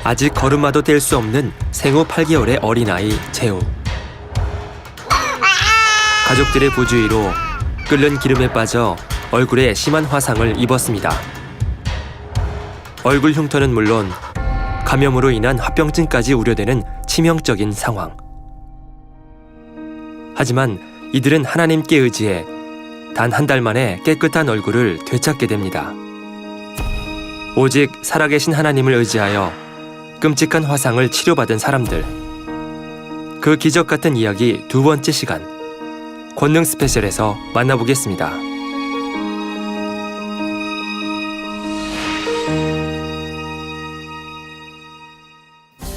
아직 걸음마도 뗄 수 없는 생후 8개월의 어린아이 재우. 가족들의 부주의로 끓는 기름에 빠져 얼굴에 심한 화상을 입었습니다. 얼굴 흉터는 물론 감염으로 인한 합병증까지 우려되는 치명적인 상황. 하지만 이들은 하나님께 의지해 단 한 달 만에 깨끗한 얼굴을 되찾게 됩니다. 오직 살아계신 하나님을 의지하여 끔찍한 화상을 치료받은 사람들. 그 기적 같은 이야기 두 번째 시간, 권능 스페셜에서 만나보겠습니다.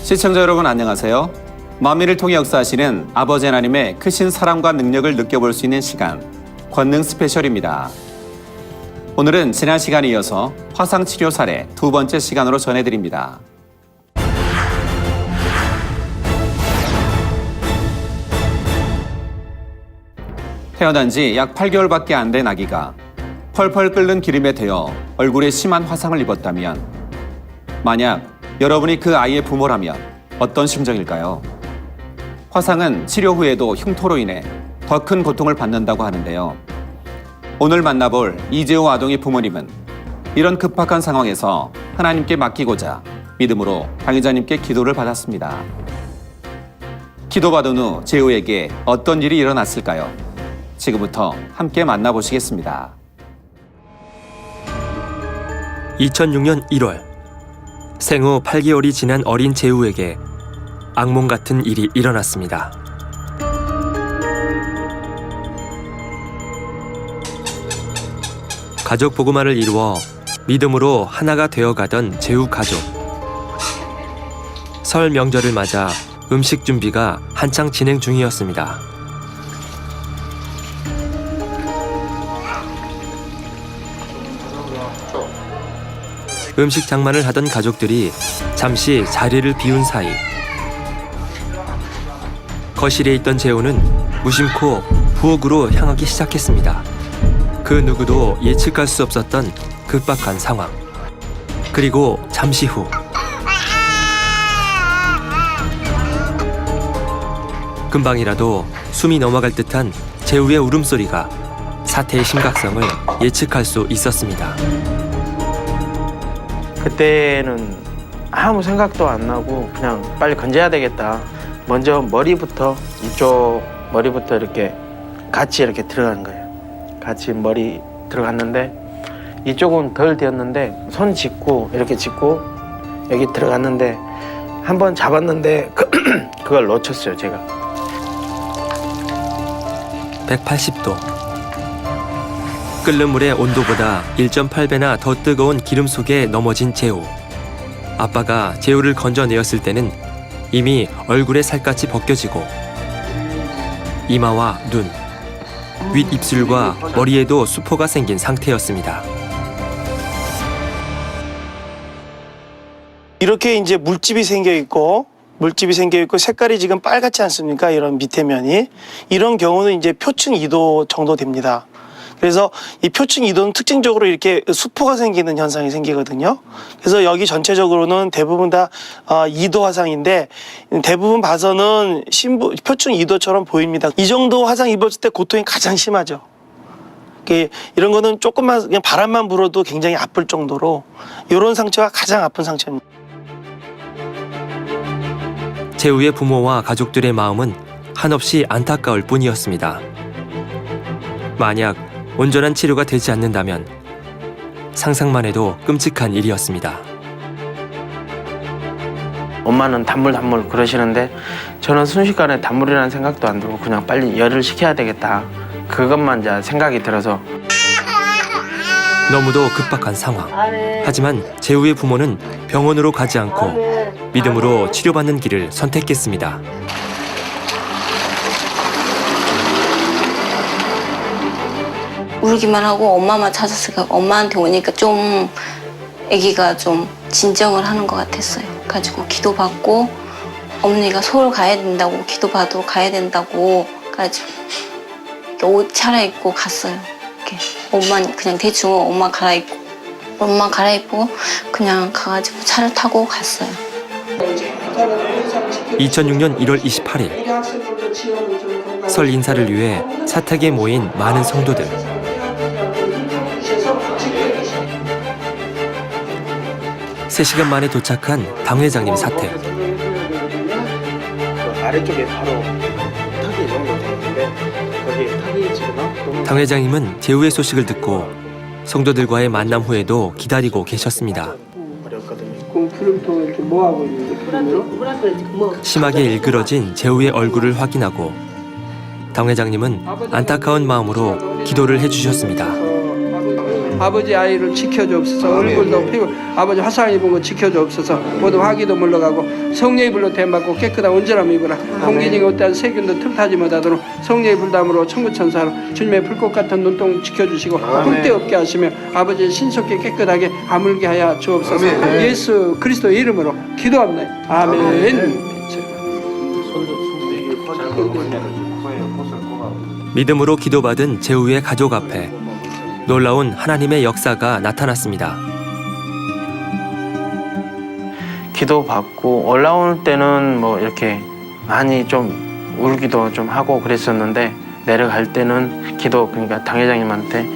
시청자 여러분 안녕하세요. 만민을 통해 역사하시는 아버지 하나님의 크신 사랑과 능력을 느껴볼 수 있는 시간, 권능 스페셜입니다. 오늘은 지난 시간에 이어서 화상치료 사례 두 번째 시간으로 전해드립니다. 태어난 지 약 8개월밖에 안 된 아기가 펄펄 끓는 기름에 데여 얼굴에 심한 화상을 입었다면, 만약 여러분이 그 아이의 부모라면 어떤 심정일까요? 화상은 치료 후에도 흉터로 인해 더 큰 고통을 받는다고 하는데요. 오늘 만나볼 이재호 아동의 부모님은 이런 급박한 상황에서 하나님께 맡기고자 믿음으로 당의자님께 기도를 받았습니다. 기도받은 후 재호에게 어떤 일이 일어났을까요? 지금부터 함께 만나보시겠습니다. 2006년 1월, 생후 8개월이 지난 어린 재우에게 악몽 같은 일이 일어났습니다. 가족 보고만을 이루어 믿음으로 하나가 되어가던 재우 가족. 설 명절을 맞아 음식 준비가 한창 진행 중이었습니다. 음식 장만을 하던 가족들이 잠시 자리를 비운 사이, 거실에 있던 재호는 무심코 부엌으로 향하기 시작했습니다. 그 누구도 예측할 수 없었던 급박한 상황. 그리고 잠시 후, 금방이라도 숨이 넘어갈 듯한 재우의 울음소리가 사태의 심각성을 예측할 수 있었습니다. 그때는 아무 생각도 안 나고 그냥 빨리 건져야 되겠다. 먼저 머리부터, 이쪽 머리부터 이렇게 같이 이렇게 들어가는 거예요. 같이 머리 들어갔는데 이쪽은 덜 되었는데 손 짚고 이렇게 짚고 여기 들어갔는데 한번 잡았는데 그걸 놓쳤어요, 제가. 180도. 끓는 물의 온도보다 1.8배나 더 뜨거운 기름 속에 넘어진 재우. 아빠가 재우를 건져내었을 때는 이미 얼굴의 살갗이 벗겨지고 이마와 눈, 윗입술과 머리에도 수포가 생긴 상태였습니다. 이렇게 이제 물집이 생겨 있고 색깔이 지금 빨갛지 않습니까? 이런 밑에 면이. 이런 경우는 이제 표층 2도 정도 됩니다. 그래서 이 표층 2도는 특징적으로 이렇게 수포가 생기는 현상이 생기거든요. 그래서 여기 전체적으로는 대부분 다 2도 화상인데, 대부분 봐서는 표층 2도처럼 보입니다. 이 정도 화상 입었을 때 고통이 가장 심하죠. 이런 거는 조금만 그냥 바람만 불어도 굉장히 아플 정도로 이런 상처가 가장 아픈 상처입니다. 재우의 부모와 가족들의 마음은 한없이 안타까울 뿐이었습니다. 만약 온전한 치료가 되지 않는다면 상상만 해도 끔찍한 일이었습니다. 엄마는 단물 그러시는데 저는 순식간에 단물이라는 생각도 안 들고 그냥 빨리 열을 식혀야 되겠다. 그것만 이제 생각이 들어서. 너무도 급박한 상황. 하지만 재우의 부모는 병원으로 가지 않고 믿음으로 치료받는 길을 선택했습니다. 울기만 하고 엄마만 찾았으니까 엄마한테 오니까 좀 아기가 좀 진정을 하는 것 같았어요. 가지고 기도받고 어머니가 서울 가야 된다고 기도받으러 가야 된다고 가지고 옷 차려입고 갔어요. 이렇게 옷만 그냥 대충 옷만 갈아입고 그냥 가가지고 차를 타고 갔어요. (2006년 1월 28일) 설 인사를 위해 사택에 모인 많은 성도들. 세 시간 만에 도착한 당회장님 사택. 아래쪽에 바로 턱이 정도 되는데 거기 턱이 지금 당회장님은 제후의 소식을 듣고 성도들과의 만남 후에도 기다리고 계셨습니다. 어렵거든요. 그럼 구름통을 이렇게 뭐하고 있는데 구름으로? 심하게 일그러진 제후의 얼굴을 확인하고 당회장님은 안타까운 마음으로 기도를 해주셨습니다. 아버지 아이를 지켜주옵소서. 얼굴도 피고 아버지 화상 입은 거 지켜주옵소서. 모두 화기도 물러가고 성령의 불로 대받고 깨끗한 온전함 입으라. 공기중에 어떠한 세균도 틈타지 못하도록 성령의 불담으로 천구천사로 주님의 불꽃 같은 눈동 지켜주시고 흠대 없게 하시며 아버지 신속히 깨끗하게 아물게 하여 주옵소서. 예수 그리스도의 이름으로 기도합니다. 아멘. 믿음으로 기도받은 제후의 가족 앞에 놀라운 하나님의 역사가 나타났습니다. 기도 받고 올라올 때는 뭐 이렇게 많이 좀 울기도 좀 하고 그랬었는데 내려갈 때는 그러니까 당회장님한테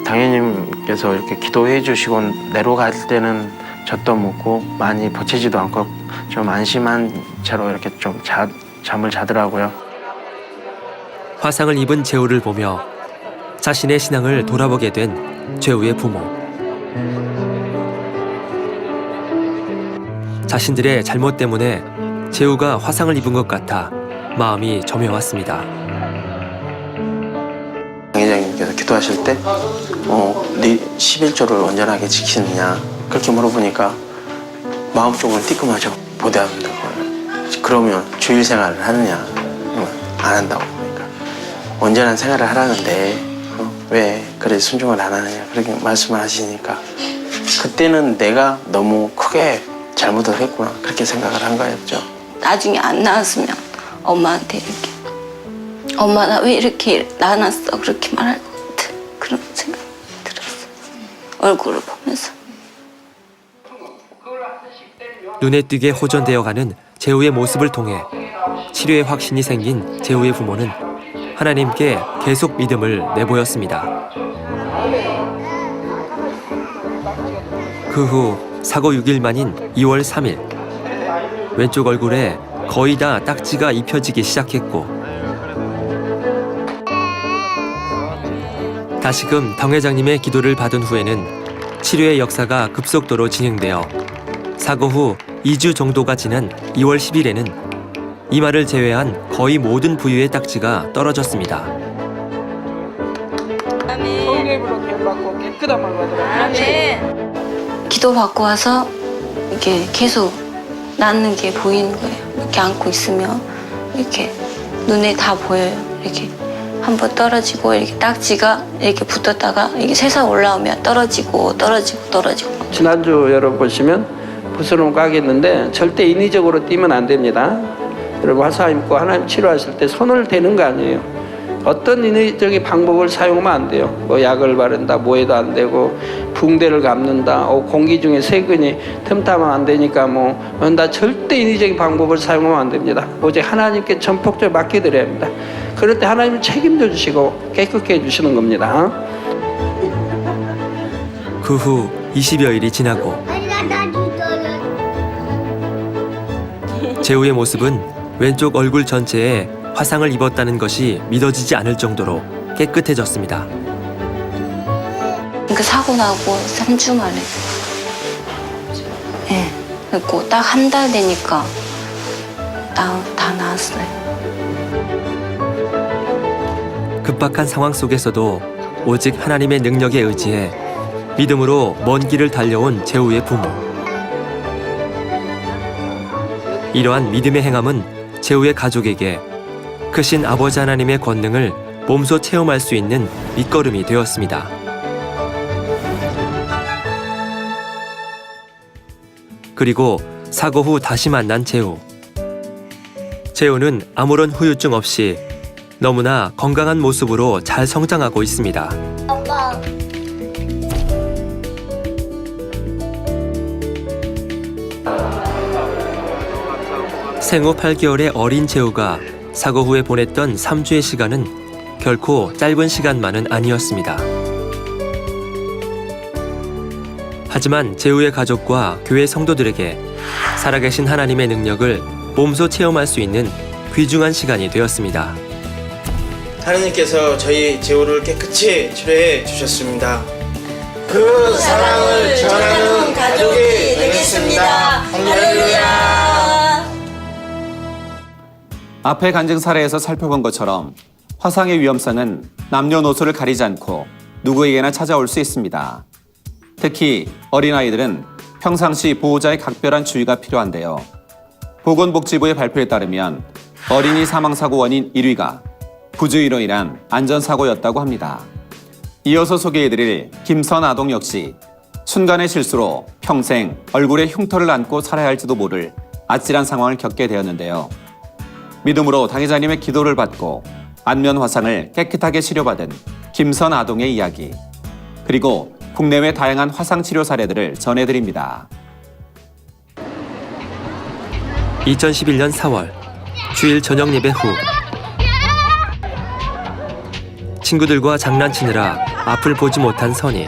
당회장님께서 이렇게 기도해 주시고 내려갈 때는 젖도 먹고 많이 버티지도 않고 좀 안심한 채로 이렇게 좀 잠을 자더라고요. 화상을 입은 제후를 보며 자신의 신앙을 돌아보게 된 제후의 부모. 자신들의 잘못 때문에 제후가 화상을 입은 것 같아 마음이 점여왔습니다. 당회장님께서 기도하실 때 네 11조를 온전하게 지키느냐 그렇게 물어보니까 마음속으로 뜨끔하죠. 보대한다고. 그러면 주일 생활을 하느냐 안 한다고. 그러니까 온전한 생활을 하라는데 왜 그래 순종을 안 하느냐 그렇게 말씀을 하시니까 그때는 내가 너무 크게 잘못을 했구나 그렇게 생각을 한 거였죠. 나중에 안 나왔으면 엄마한테 이렇게 엄마 나 왜 이렇게 낳아놨어 그렇게 말할 것 같은 그런 생각이 들었어. 얼굴을 보면서. 눈에 띄게 호전되어가는 제후의 모습을 통해 치료의 확신이 생긴 제후의 부모는 하나님께 계속 믿음을 내보였습니다. 그 후 사고 6일 만인 2월 3일 왼쪽 얼굴에 거의 다 딱지가 입혀지기 시작했고 다시금 당회장님의 기도를 받은 후에는 치료의 역사가 급속도로 진행되어 사고 후 2주 정도가 지난 2월 10일에는 이마를 제외한 거의 모든 부위의 딱지가 떨어졌습니다. 성령의 불로 대받고 깨끗한 말로 하더라. 기도 받고 와서 이렇게 계속 낫는 게 보이는 거예요. 이렇게 안고 있으면 이렇게 눈에 다 보여요. 이렇게 한번 떨어지고 이렇게 딱지가 이렇게 붙었다가 이게 새서 올라오면 떨어지고. 지난주 여러분 보시면 붓으로 까겠는데 절대 인위적으로 뛰면 안 됩니다. 여러분 화상 입고 하나님 치료하실 때 손을 대는 거 아니에요. 어떤 인위적인 방법을 사용하면 안 돼요. 뭐 약을 바른다, 뭐 해도 안 되고 붕대를 감는다, 공기 중에 세균이 틈타면 안 되니까 나 절대 인위적인 방법을 사용하면 안 됩니다. 오직 하나님께 전폭적으로 맡겨드려야 합니다. 그럴 때 하나님은 책임져 주시고 깨끗게 해주시는 겁니다. 그 후 20여일이 지나고 제후의 모습은 왼쪽 얼굴 전체에 화상을 입었다는 것이 믿어지지 않을 정도로 깨끗해졌습니다. 그 사고 나고 3주 만에. 예. 그리고 딱 한 달 되니까 다 나았어요. 급박한 상황 속에서도 오직 하나님의 능력에 의지해 믿음으로 먼 길을 달려온 제후의 부모. 이러한 믿음의 행함은 제후의 가족에게 크신 아버지 하나님의 권능을 몸소 체험할 수 있는 밑거름이 되었습니다. 그리고 사고 후 다시 만난 제후. 제후는 아무런 후유증 없이 너무나 건강한 모습으로 잘 성장하고 있습니다. 생후 8개월의 어린 재우가 사고 후에 보냈던 3주의 시간은 결코 짧은 시간만은 아니었습니다. 하지만 재우의 가족과 교회 성도들에게 살아계신 하나님의 능력을 몸소 체험할 수 있는 귀중한 시간이 되었습니다. 하나님께서 저희 재우를 깨끗이 치료해 주셨습니다. 그 사랑을 전하는 가족이 되겠습니다. 할렐루야. 앞의 간증 사례에서 살펴본 것처럼 화상의 위험성은 남녀노소를 가리지 않고 누구에게나 찾아올 수 있습니다. 특히 어린아이들은 평상시 보호자의 각별한 주의가 필요한데요. 보건복지부의 발표에 따르면 어린이 사망사고 원인 1위가 부주의로 인한 안전사고였다고 합니다. 이어서 소개해드릴 김선 아동 역시 순간의 실수로 평생 얼굴에 흉터를 안고 살아야 할지도 모를 아찔한 상황을 겪게 되었는데요. 믿음으로 당회자님의 기도를 받고 안면 화상을 깨끗하게 치료받은 김선 아동의 이야기, 그리고 국내외 다양한 화상 치료 사례들을 전해드립니다. 2011년 4월 주일 저녁 예배 후 친구들과 장난치느라 앞을 보지 못한 선이.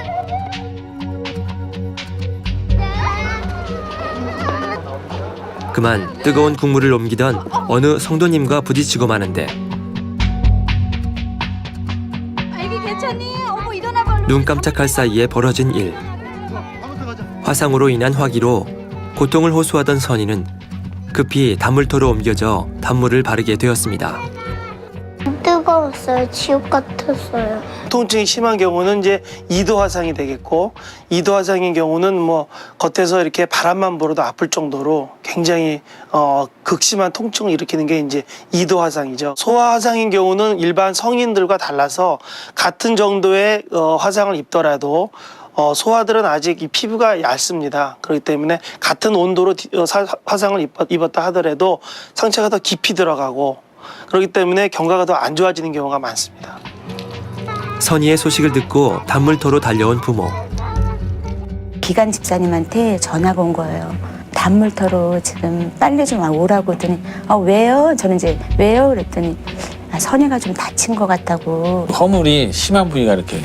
그만 뜨거운 국물을 옮기던 어느 성도님과 부딪히고 마는데 눈 깜짝할 사이에 벌어진 일. 화상으로 인한 화기로 고통을 호소하던 선이는 급히 단물터로 옮겨져 단물을 바르게 되었습니다. 뜨거웠어요. 지옥 같았어요. 통증이 심한 경우는 이제 2도 화상이 되겠고, 2도 화상인 경우는 뭐 겉에서 이렇게 바람만 불어도 아플 정도로 굉장히 극심한 통증을 일으키는 게 이제 2도 화상이죠. 소아 화상인 경우는 일반 성인들과 달라서 같은 정도의 화상을 입더라도 소아들은 아직 이 피부가 얇습니다. 그렇기 때문에 같은 온도로 화상을 입었다 하더라도 상처가 더 깊이 들어가고, 그렇기 때문에 경과가 더 안 좋아지는 경우가 많습니다. 선희의 소식을 듣고 단물터로 달려온 부모. 기간 집사님한테 전화가 온 거예요. 단물터로 지금 빨리 좀 오라고 했더니 왜요? 저는 이제 왜요? 그랬더니 선희가 좀 다친 것 같다고. 허물이 심한 부위가 이렇게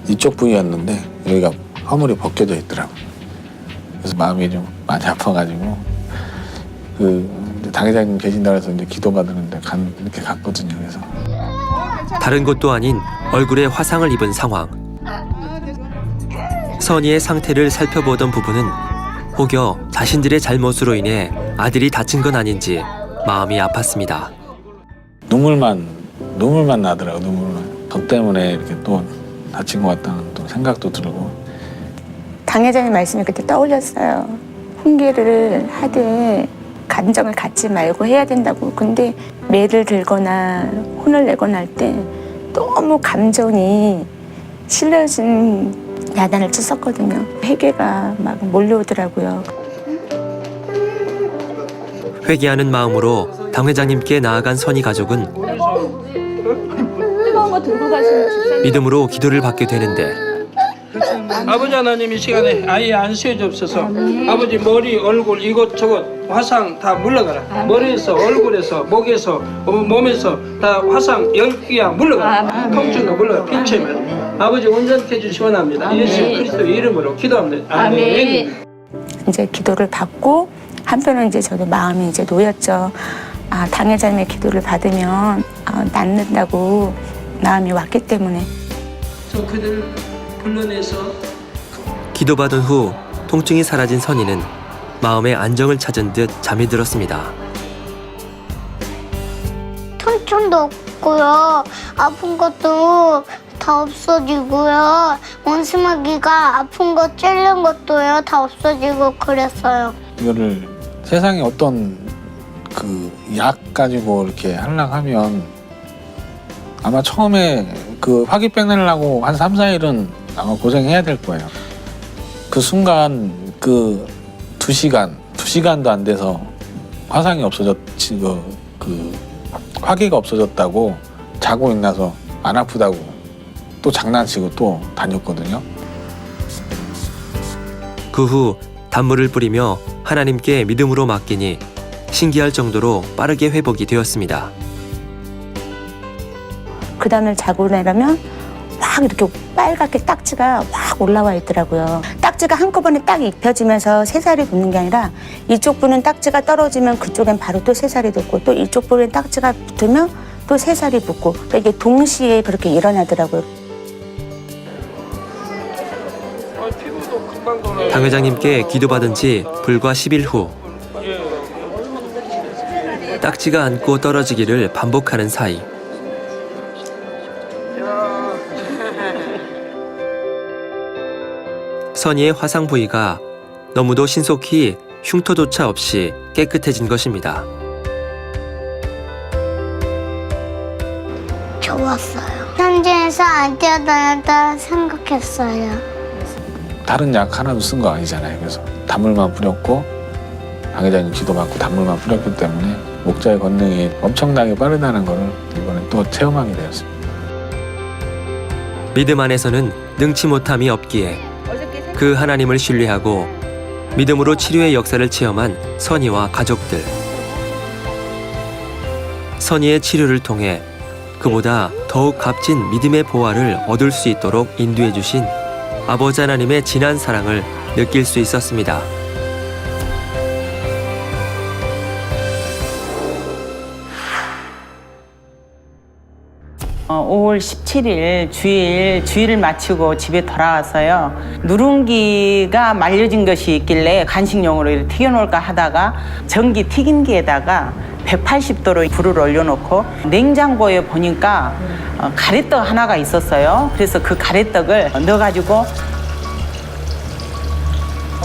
이쪽 부위였는데 여기가 허물이 벗겨져 있더라고요. 그래서 마음이 좀 많이 아파가지고 당회장님 계신다고 해서 이제 기도 받으는데 이렇게 갔거든요. 그래서 다른 곳도 아닌 얼굴에 화상을 입은 상황. 선희의 상태를 살펴보던 부부는 혹여 자신들의 잘못으로 인해 아들이 다친 건 아닌지 마음이 아팠습니다. 눈물만 나더라고요. 눈물만. 저 때문에 이렇게 또 다친 것 같다는 또 생각도 들고. 당회장님 말씀이 그때 떠올렸어요. 훈계를 하되 감정을 갖지 말고 해야 된다고. 근데 매를 들거나 혼을 내거나 할 때 너무 감정이 실려진 야단을 쳤었거든요. 회개가 막 몰려오더라고요. 회개하는 마음으로 당 회장님께 나아간 선희 가족은 믿음으로 기도를 받게 되는데, 아버지 하나님 이 시간에 아예 안수해 주옵소서. 아버지 머리, 얼굴 이곳저곳 화상 다 물러가라. 머리에서, 얼굴에서, 목에서, 몸에서 다 화상 10개야 물러가라. 통증도 물러가. 빈체면 아버지 온전케 해주시면 합니다. 예수 그리스도의 이름으로 기도합니다. 아멘. 이제 기도를 받고 한편은 이제 저도 마음이 이제 놓였죠. 당회장님의 기도를 받으면 낫는다고 마음이 왔기 때문에. 저 그들 불러내서 기도받은 후 통증이 사라진 선희는 마음의 안정을 찾은 듯 잠이 들었습니다. 통증도 없고요. 아픈 것도 다 없어지고요. 원심하기가 아픈 거 찔린 것도요. 다 없어지고 그랬어요. 이거를 세상에 어떤 약 가지고 이렇게 하려고 하면 아마 처음에 화기병내려고 한 3, 4일은 아마 고생해야 될 거예요. 그 순간 2시간도 안 돼서 화상이 화기가 없어졌다고 자고 일어나서 안 아프다고 또 장난치고 또 다녔거든요. 그 후 단물을 뿌리며 하나님께 믿음으로 맡기니 신기할 정도로 빠르게 회복이 되었습니다. 그 다음날 자고 나면 확 이렇게 빨갛게 딱지가 확 올라와 있더라고요. 딱지가 한꺼번에 딱 입혀지면서 새살이 붙는 게 아니라 이쪽 부는 딱지가 떨어지면 그쪽엔 바로 또 새살이 돋고 또 이쪽 부는 딱지가 붙으면 또 새살이 붙고 그러니까 이게 동시에 그렇게 일어나더라고요. 당 회장님께 기도받은 지 불과 10일 후 딱지가 앉고 떨어지기를 반복하는 사이 선희의 화상 부위가 너무도 신속히 흉터조차 없이 깨끗해진 것입니다. 좋았어요. 현지에서 안 뛰어다녔다 생각했어요. 다른 약 하나도 쓴 거 아니잖아요. 그래서 단물만 뿌렸고 당 회장님 기도받고 단물만 뿌렸기 때문에 목자의 권능이 엄청나게 빠르다는 거를 이번에 또 체험하게 되었습니다. 믿음 안에서는 능치 못함이 없기에 그 하나님을 신뢰하고 믿음으로 치료의 역사를 체험한 선희와 가족들. 선희의 치료를 통해 그보다 더욱 값진 믿음의 보화를 얻을 수 있도록 인도해 주신 아버지 하나님의 진한 사랑을 느낄 수 있었습니다. 어, 5월 17일 주일을 마치고 집에 돌아와서요. 누룽기가 말려진 것이 있길래 간식용으로 이렇게 튀겨놓을까 하다가 전기 튀김기에다가 180도로 불을 올려놓고 냉장고에 보니까 가래떡 하나가 있었어요. 그래서 그 가래떡을 넣어가지고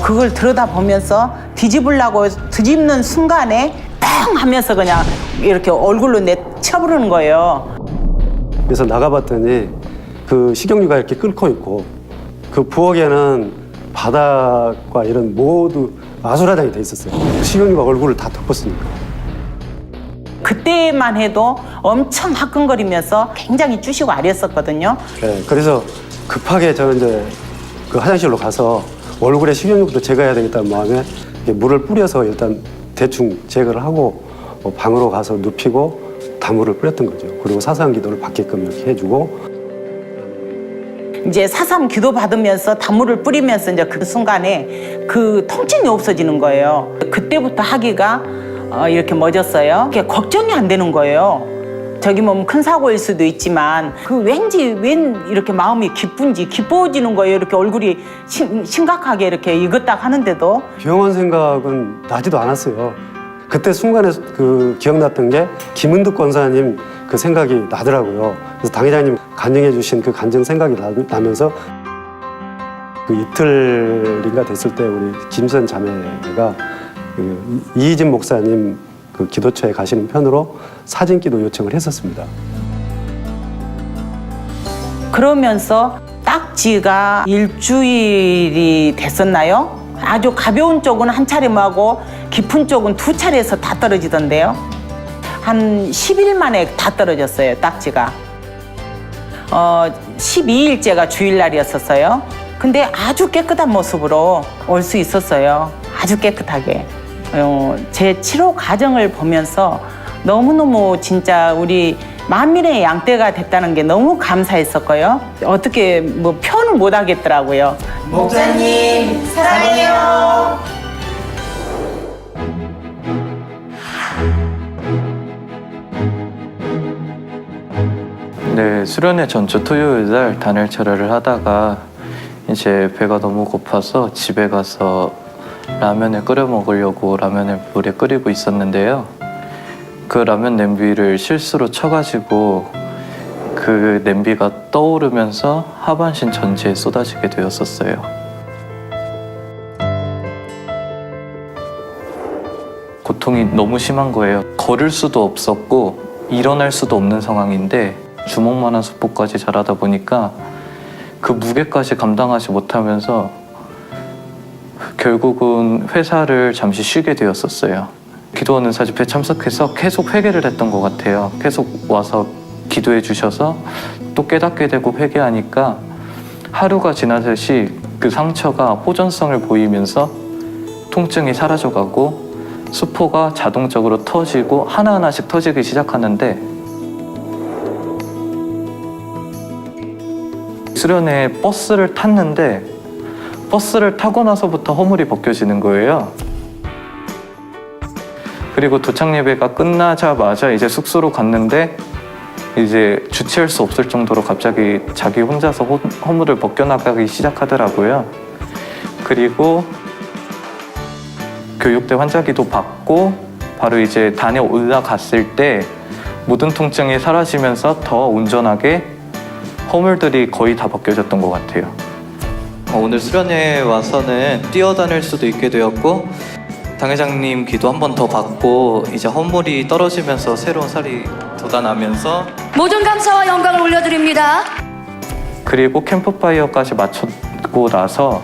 그걸 들여다보면서 뒤집으려고 뒤집는 순간에 뻥 하면서 그냥 이렇게 얼굴로 내쳐부르는 거예요. 그래서 나가봤더니 그 식용유가 이렇게 끓고 있고 그 부엌에는 바닥과 이런 모두 아수라장이 돼 있었어요. 식용유가 얼굴을 다 덮었으니까. 그때만 해도 엄청 화끈거리면서 굉장히 쭈시고 아렸었거든요. 네, 그래서 급하게 저는 이제 그 화장실로 가서 얼굴에 식용유부터 제거해야 되겠다는 마음에 물을 뿌려서 일단 대충 제거를 하고 방으로 가서 눕히고 다물을 뿌렸던 거죠. 그리고 사사한 기도를 받게끔 이렇게 해주고 이제 사삼 기도 받으면서 단물을 뿌리면서 이제 그 순간에 그 통증이 없어지는 거예요. 그때부터 하기가 이렇게 멎었어요. 이게 걱정이 안 되는 거예요. 저기 뭐 큰 사고일 수도 있지만 그 왠지 이렇게 마음이 기쁜지 기뻐지는 거예요. 이렇게 얼굴이 심각하게 이렇게 익었다 하는데도 병원 생각은 나지도 않았어요. 그때 순간에 그 기억났던 게 김은득 권사님 그 생각이 나더라고요. 그래서 당 회장님 간증해 주신 그 간증 생각이 나면서 그 이틀인가 됐을 때 우리 김선 자매가 그 이희진 목사님 그 기도처에 가시는 편으로 사진 기도 요청을 했었습니다. 그러면서 딱지가 일주일이 됐었나요? 아주 가벼운 쪽은 한 차례 하고 깊은 쪽은 2차례에서 다 떨어지던데요. 한 10일 만에 다 떨어졌어요, 딱지가. 12일째가 주일날이었었어요. 근데 아주 깨끗한 모습으로 올 수 있었어요. 아주 깨끗하게. 제 치료 과정을 보면서 너무너무 진짜 우리 만민의 양떼가 됐다는 게 너무 감사했었고요. 어떻게 뭐 표현을 못 하겠더라고요. 목사님 사랑해요. 네, 수련회 전주 토요일 날 단일 철회를 하다가 이제 배가 너무 고파서 집에 가서 라면을 끓여 먹으려고 라면을 물에 끓이고 있었는데요. 그 라면 냄비를 실수로 쳐가지고 그 냄비가 떠오르면서 하반신 전지에 쏟아지게 되었었어요. 고통이 너무 심한 거예요. 걸을 수도 없었고 일어날 수도 없는 상황인데 주먹만한 수포까지 자라다 보니까 그 무게까지 감당하지 못하면서 결국은 회사를 잠시 쉬게 되었었어요. 기도하는 사집회에 참석해서 계속 회개를 했던 것 같아요. 계속 와서 기도해 주셔서 또 깨닫게 되고 회개하니까 하루가 지나듯이 그 상처가 호전성을 보이면서 통증이 사라져가고 수포가 자동적으로 터지고 하나하나씩 터지기 시작하는데 수련회 버스를 탔는데 버스를 타고 나서부터 허물이 벗겨지는 거예요. 그리고 도착 예배가 끝나자마자 이제 숙소로 갔는데 이제 주체할 수 없을 정도로 갑자기 자기 혼자서 허물을 벗겨나가기 시작하더라고요. 그리고 교육대 환자기도 받고 바로 이제 단에 올라갔을 때 모든 통증이 사라지면서 더 온전하게 허물들이 거의 다 벗겨졌던 것 같아요. 오늘 수련회에 와서는 뛰어다닐 수도 있게 되었고 당회장님 기도 한 번 더 받고 이제 허물이 떨어지면서 새로운 살이 돋아나면서 모든 감사와 영광을 올려드립니다. 그리고 캠프파이어까지 마쳤고 나서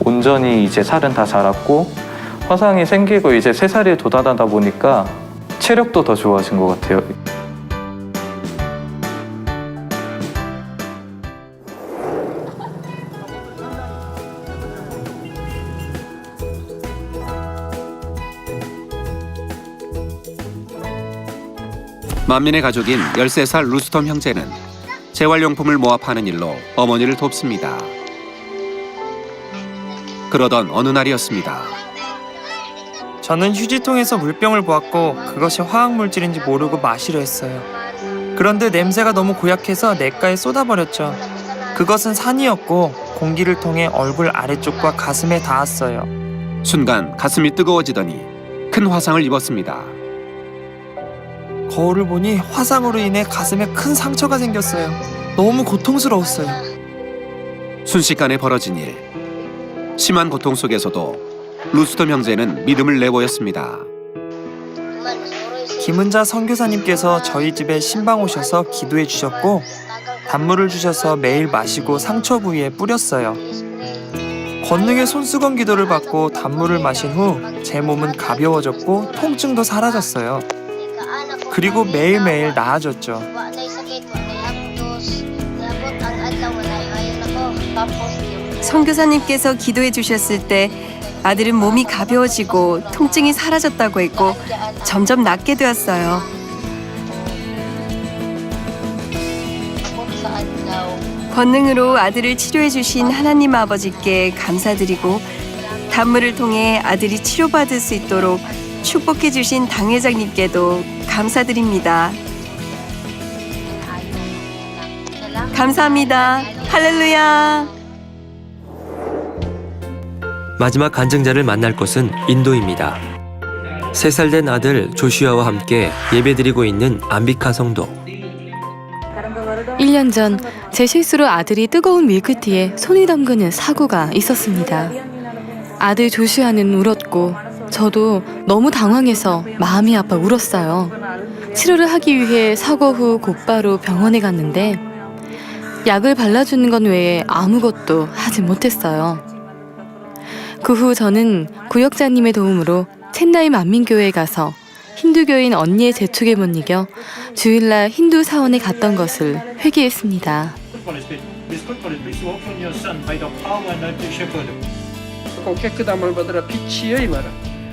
온전히 이제 살은 다 자랐고 화상이 생기고 이제 3살이 돋아나다 보니까 체력도 더 좋아진 것 같아요. 만민의 가족인 13살 루스톰 형제는 재활용품을 모아 파는 일로 어머니를 돕습니다. 그러던 어느 날이었습니다. 저는 휴지통에서 물병을 보았고 그것이 화학물질인지 모르고 마시려 했어요. 그런데 냄새가 너무 고약해서 냇가에 쏟아버렸죠. 그것은 산이었고 공기를 통해 얼굴 아래쪽과 가슴에 닿았어요. 순간 가슴이 뜨거워지더니 큰 화상을 입었습니다. 거울을 보니 화상으로 인해 가슴에 큰 상처가 생겼어요. 너무 고통스러웠어요. 순식간에 벌어진 일. 심한 고통 속에서도 루스톰 형제는 믿음을 내보였습니다. 김은자 선교사님께서 저희 집에 신방 오셔서 기도해 주셨고 단물을 주셔서 매일 마시고 상처 부위에 뿌렸어요. 권능의 손수건 기도를 받고 단물을 마신 후 제 몸은 가벼워졌고 통증도 사라졌어요. 그리고 매일매일 나아졌죠. 선교사님께서 기도해 주셨을 때 아들은 몸이 가벼워지고 통증이 사라졌다고 했고 점점 낫게 되었어요. 권능으로 아들을 치료해 주신 하나님 아버지께 감사드리고 단물을 통해 아들이 치료받을 수 있도록 축복해 주신 당회장님께도 감사드립니다. 감사합니다. 할렐루야. 마지막 간증자를 만날 곳은 인도입니다. 3살 된 아들 조슈아와 함께 예배드리고 있는 안비카 성도. 1년 전 제 실수로 아들이 뜨거운 밀크티에 손이 담그는 사고가 있었습니다. 아들 조슈아는 울었고 저도 너무 당황해서 마음이 아파 울었어요. 치료를 하기 위해 사고 후 곧바로 병원에 갔는데 약을 발라주는 것 외에 아무것도 하지 못했어요. 그 후 저는 구역자님의 도움으로 첸나이 만민교회에 가서 힌두교인 언니의 재촉에 못 이겨 주일날 힌두 사원에 갔던 것을 회개했습니다. 깨끗한 물 받으라 빛이여 이 말아.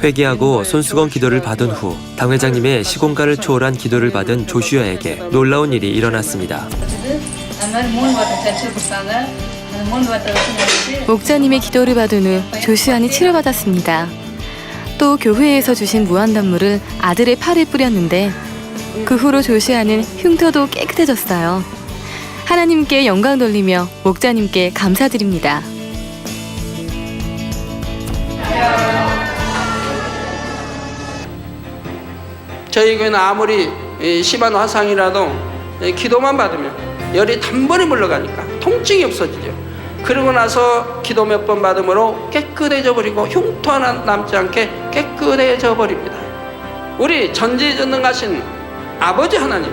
회개하고 손수건 기도를 받은 후 당회장님의 시공간을 초월한 기도를 받은 조슈아에게 놀라운 일이 일어났습니다. 목자님의 기도를 받은 후 조슈아는 치료받았습니다. 또 교회에서 주신 무한단물을 아들의 팔에 뿌렸는데 그 후로 조슈아는 흉터도 깨끗해졌어요. 하나님께 영광 돌리며 목자님께 감사드립니다. 저희 교회는 아무리 심한 화상이라도 기도만 받으면 열이 단번에 물러가니까 통증이 없어지죠. 그러고 나서 기도 몇 번 받음으로 깨끗해져 버리고 흉터 하나 남지 않게 깨끗해져 버립니다. 우리 전지전능하신 아버지 하나님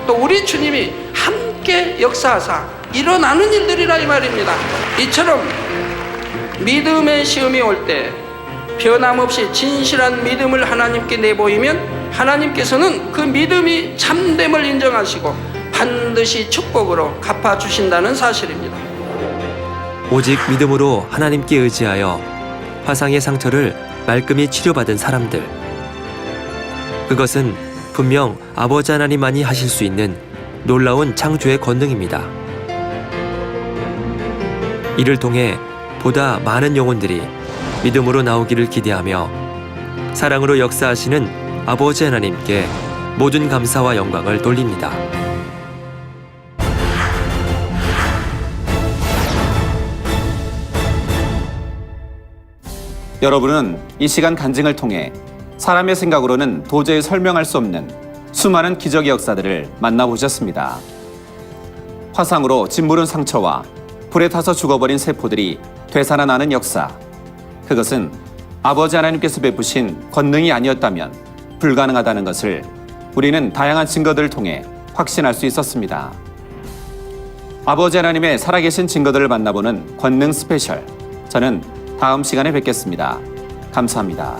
또 우리 주님이 함께 역사하사 일어나는 일들이라 이 말입니다. 이처럼 믿음의 시험이 올 때 변함없이 진실한 믿음을 하나님께 내보이면 하나님께서는 그 믿음이 참됨을 인정하시고 반드시 축복으로 갚아주신다는 사실입니다. 오직 믿음으로 하나님께 의지하여 화상의 상처를 말끔히 치료받은 사람들. 그것은 분명 아버지 하나님만이 하실 수 있는 놀라운 창조의 권능입니다. 이를 통해 보다 많은 영혼들이 믿음으로 나오기를 기대하며 사랑으로 역사하시는 아버지 하나님께 모든 감사와 영광을 돌립니다. 여러분은 이 시간 간증을 통해 사람의 생각으로는 도저히 설명할 수 없는 수많은 기적의 역사들을 만나보셨습니다. 화상으로 짓무른 상처와 불에 타서 죽어버린 세포들이 되살아나는 역사. 그것은 아버지 하나님께서 베푸신 권능이 아니었다면 불가능하다는 것을 우리는 다양한 증거들을 통해 확신할 수 있었습니다. 아버지 하나님의 살아계신 증거들을 만나보는 권능 스페셜. 저는 다음 시간에 뵙겠습니다. 감사합니다.